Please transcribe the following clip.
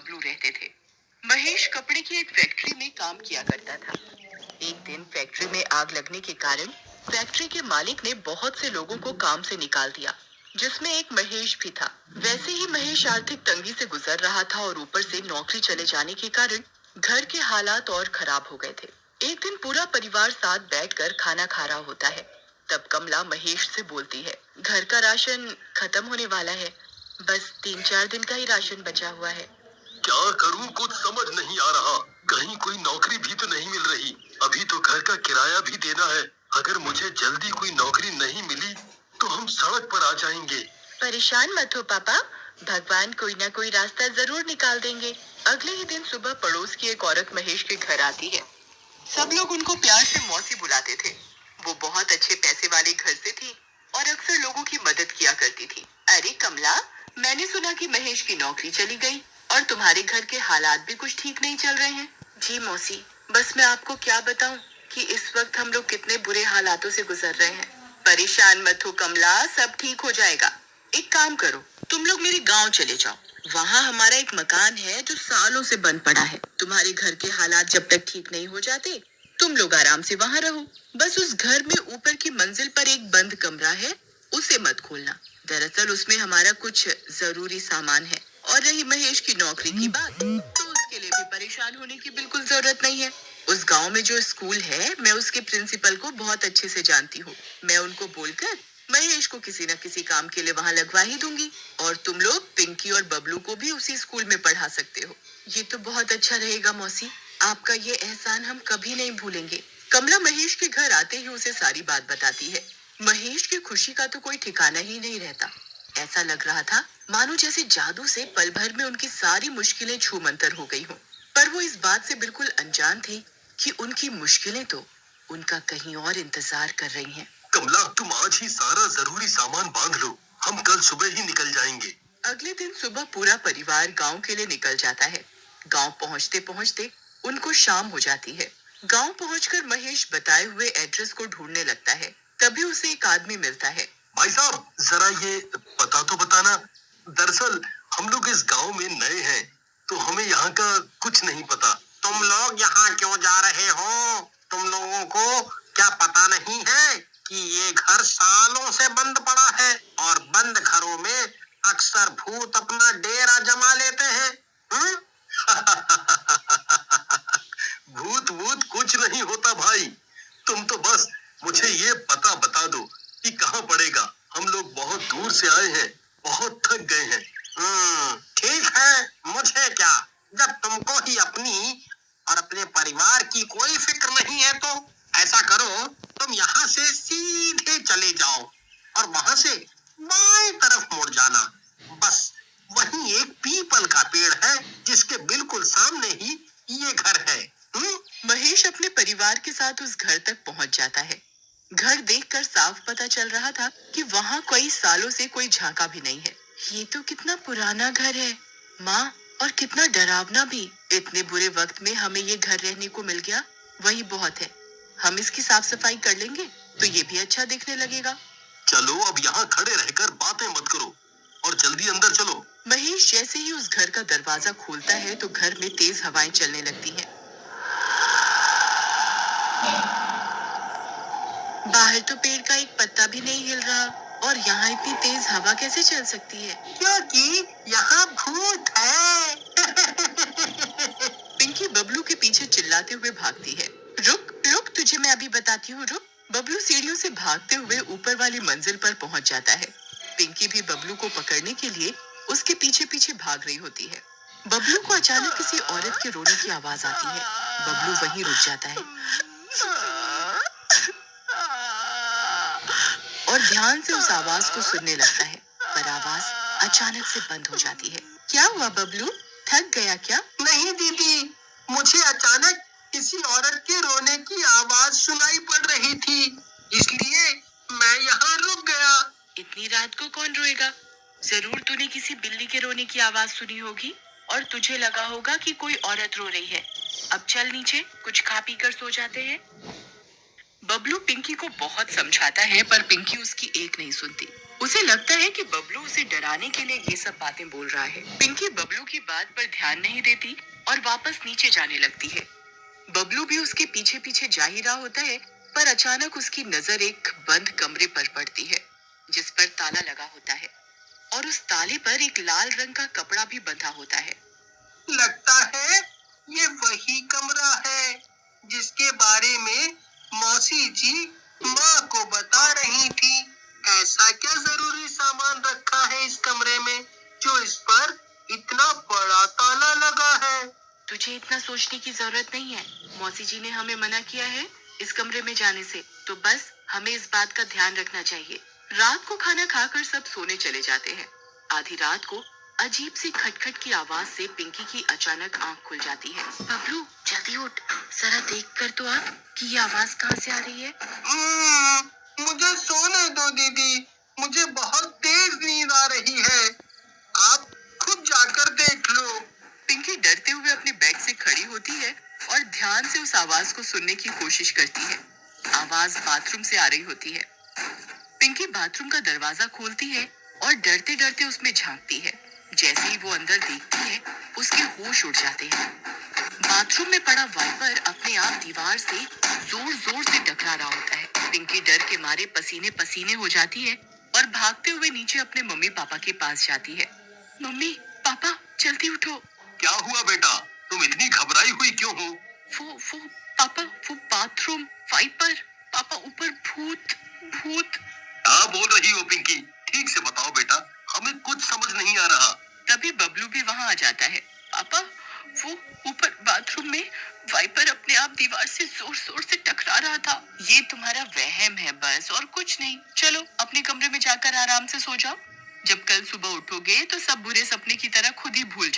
बबलू रहते थे। महेश कपड़े की एक फैक्ट्री में काम किया करता था। एक दिन फैक्ट्री में आग लगने के कारण फैक्ट्री के मालिक ने बहुत से लोगों को काम से निकाल दिया, जिसमें एक महेश भी था। वैसे ही महेश आर्थिक तंगी से गुजर रहा था और ऊपर से नौकरी चले जाने के कारण घर के हालात और खराब हो गए थे। एक दिन पूरा परिवार साथ बैठकर खाना खा रहा होता है। तब कमला महेश से बोलती है, घर का राशन खत्म होने वाला है, बस 3-4 दिन का ही राशन बचा हुआ है। क्या करूं कुछ समझ नहीं आ रहा। कहीं कोई नौकरी भी तो नहीं मिल रही। अभी तो घर का किराया भी देना है। अगर मुझे जल्दी कोई नौकरी नहीं मिली तो हम सड़क पर आ जाएंगे। परेशान मत हो पापा, भगवान कोई ना कोई रास्ता जरूर निकाल देंगे। अगले ही दिन सुबह पड़ोस की एक औरत महेश के घर आती है। सब लोग उनको प्यार से मौसी बुलाते थे। वो बहुत अच्छे पैसे वाले घर से थी और अक्सर लोगों की मदद किया करती थी। अरे कमला, मैंने सुना कि महेश की नौकरी चली गई और तुम्हारे घर के हालात भी कुछ ठीक नहीं चल रहे हैं। जी मौसी, बस मैं आपको क्या बताऊं कि इस वक्त हम लोग कितने बुरे हालातों से गुजर रहे हैं। परेशान मत हो कमला, सब ठीक हो जाएगा। एक काम करो, तुम लोग मेरे गांव चले जाओ। वहाँ हमारा एक मकान है जो सालों से बंद पड़ा है। तुम्हारे घर के हालात जब तक ठीक नहीं हो जाते, तुम लोग आराम से वहाँ रहो। बस उस घर में ऊपर की मंजिल पर एक बंद कमरा है, उसे मत खोलना। दरअसल उसमें हमारा कुछ जरूरी सामान है। और रही महेश की नौकरी की बात, तो उसके लिए भी परेशान होने की बिल्कुल जरूरत नहीं है। उस गांव में जो स्कूल है, मैं उसके प्रिंसिपल को बहुत अच्छे से जानती हूँ। मैं उनको बोलकर महेश को किसी न किसी काम के लिए वहाँ लगवा ही दूंगी और तुम लोग पिंकी और बबलू को भी उसी स्कूल में पढ़ा सकते हो। ये तो बहुत अच्छा रहेगा मौसी, आपका ये एहसान हम कभी नहीं भूलेंगे। कमला महेश के घर आते ही उसे सारी बात बताती है। महेश की खुशी का तो कोई ठिकाना ही नहीं रहता। ऐसा लग रहा था मानो जैसे जादू से पल भर में उनकी सारी मुश्किलें छूमंतर हो गई हों। पर वो इस बात से बिल्कुल अनजान थी कि उनकी मुश्किलें तो उनका कहीं और इंतजार कर रही हैं। कमला, तुम आज ही सारा जरूरी सामान बांध लो, हम कल सुबह ही निकल जाएंगे। अगले दिन सुबह पूरा परिवार गांव के लिए निकल जाता है। गांव पहुंचते पहुंचते उनको शाम हो जाती है। गांव पहुंचकर महेश बताए हुए एड्रेस को ढूंढने लगता है। तभी उसे एक आदमी मिलता है। भाई साहब, जरा ये पता तो बताना। दरअसल हम लोग इस गांव में नए हैं, तो हमें यहाँ का कुछ नहीं पता। तुम लोग यहाँ क्यों जा रहे हो? तुम लोगों को क्या पता नहीं है कि ये घर सालों से बंद पड़ा है और बंद घरों में अक्सर भूत अपना डेरा जमा लेते हैं। भूत भूत कुछ नहीं होता भाई। तुम तो बस मुझे ये पता बता दो कि कहाँ पड़ेगा। हम लोग बहुत दूर से आए हैं, बहुत थक गए हैं। ठीक है, मुझे क्या, जब तुमको ही अपनी और अपने परिवार की कोई फिक्र नहीं है तो ऐसा करो, तुम यहाँ से सीधे चले जाओ और वहां से बाएं तरफ मुड़ जाना। बस वहीं एक पीपल का पेड़ है जिसके बिल्कुल सामने ही ये घर है। महेश अपने परिवार के साथ उस घर तक पहुंच जाता है। घर देखकर साफ पता चल रहा था कि वहाँ कई सालों से कोई झांका भी नहीं है। ये तो कितना पुराना घर है माँ, और कितना डरावना भी। इतने बुरे वक्त में हमें ये घर रहने को मिल गया, वही बहुत है। हम इसकी साफ सफाई कर लेंगे तो ये भी अच्छा दिखने लगेगा। चलो अब यहाँ खड़े रहकर बातें मत करो और जल्दी अंदर चलो। महेश जैसे ही उस घर का दरवाजा खोलता है तो घर में तेज हवाएं चलने लगती हैं। बाहर तो पेड़ का एक पत्ता भी नहीं हिल रहा और यहाँ इतनी तेज हवा कैसे चल सकती है? क्योंकि यहाँ भूत है। पिंकी बबलू के पीछे चिल्लाते हुए भागती है। रुक रुक, तुझे मैं अभी बताती हूँ, रुक। बबलू सीढ़ियों से भागते हुए ऊपर वाली मंजिल पर पहुंच जाता है। पिंकी भी बबलू को पकड़ने के लिए उसके पीछे पीछे भाग रही होती है। बबलू को अचानक किसी औरत के रोने की आवाज आती है। बबलू वहीं रुक जाता है और ध्यान से उस आवाज को सुनने लगता है, पर आवाज अचानक से बंद हो जाती है। क्या हुआ बबलू, थक गया क्या? नहीं दीदी, मुझे अचानक किसी औरत के रोने की आवाज सुनाई पड़ रही थी, इसलिए मैं यहाँ रुक गया। इतनी रात को कौन रोएगा? जरूर तूने किसी बिल्ली के रोने की आवाज सुनी होगी और तुझे लगा होगा कि कोई औरत रो रही है। अब चल नीचे, कुछ खा पी कर सो जाते हैं। बबलू पिंकी को बहुत समझाता है पर पिंकी उसकी एक नहीं सुनती। उसे लगता है कि बबलू उसे डराने के लिए ये सब बातें बोल रहा है। पिंकी बबलू की बात पर ध्यान नहीं देती और वापस नीचे जाने लगती है। बबलू भी उसके पीछे पीछे जा ही रहा होता है, पर अचानक उसकी नजर एक बंद कमरे पर पड़ती है, जिस पर ताला लगा होता है और उस ताले पर एक लाल रंग का कपड़ा भी बंधा होता है। लगता है ये वही कमरा है जिसके बारे में मौसी जी माँ को बता रही थी। ऐसा क्या जरूरी सामान रखा है इस कमरे में जो इस पर इतना बड़ा ताला लगा है? तुझे इतना सोचने की जरूरत नहीं है। मौसी जी ने हमें मना किया है इस कमरे में जाने से, तो बस हमें इस बात का ध्यान रखना चाहिए। रात को खाना खाकर सब सोने चले जाते हैं। आधी रात को अजीब सी खटखट की आवाज से पिंकी की अचानक आंख खुल जाती है। बबलू जल्दी उठ, जरा देख कर तो आ कि ये आवाज कहाँ से आ रही है। मुझे सोने दो दीदी, मुझे बहुत तेज नींद आ रही है। आप खुद जाकर देख लो। पिंकी डरते हुए अपने बेड से खड़ी होती है और ध्यान से उस आवाज को सुनने की कोशिश करती है। आवाज बाथरूम से आ रही होती है। पिंकी बाथरूम का दरवाजा खोलती है और डरते डरते उसमें झांकती है। जैसे ही वो अंदर देखती है, उसके होश उड़ जाते हैं। बाथरूम में पड़ा वाइपर अपने आप दीवार से जोर जोर से टकरा रहा होता है। पिंकी डर के मारे पसीने पसीने हो जाती है और भागते हुए नीचे अपने मम्मी पापा के पास जाती है। मम्मी पापा जल्दी उठो। क्या हुआ बेटा, तुम इतनी घबराई हुई क्यों हो? वो पापा, वो बाथरूम वाइपर, पापा ऊपर भूत भूत। क्या बोल रही हो पिंकी? ठीक से बताओ बेटा, हमें कुछ समझ नहीं आ रहा। तभी बबलू भी वहां आ जाता है। पापा वो ऊपर बाथरूम में वाइपर अपने आप दीवार से जोर जोर से टकरा रहा था। ये तुम्हारा वहम है बस, और कुछ नहीं। चलो अपने कमरे में जाकर आराम से सो जाओ। जब कल सुबह उठोगे तो सब बुरे सपने की तरह खुद ही भूल